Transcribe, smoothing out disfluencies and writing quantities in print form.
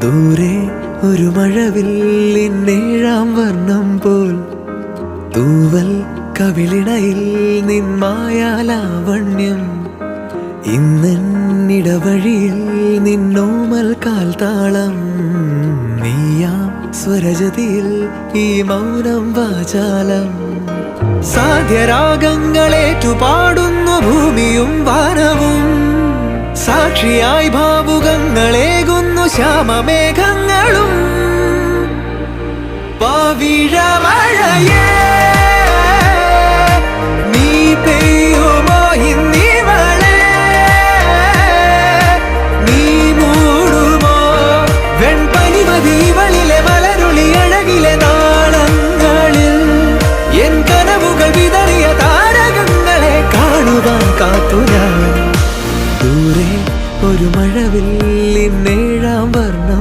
ദൂരെ ഒരു മഴവില്ലിന്നേഴാം വർണ്ണം പോൽ തൂവൽ കവിളിണയിൽ നിന്മായാലാവണ്യം ഇന്നിടവഴിയിൽ നിന്നോമൽ കാൽത്താളം നീയാം സ്വരജതിയിൽ ഈ മൗനം വാചാലം സാധ്യരാഗങ്ങളേറ്റുപാടുന്നു ഭൂമിയും വാനവും സാക്ഷിയായി ഭാവുകങ്ങളേകുന്നു ശ്യാമമേഘങ്ങളും പവിഴമഴയേ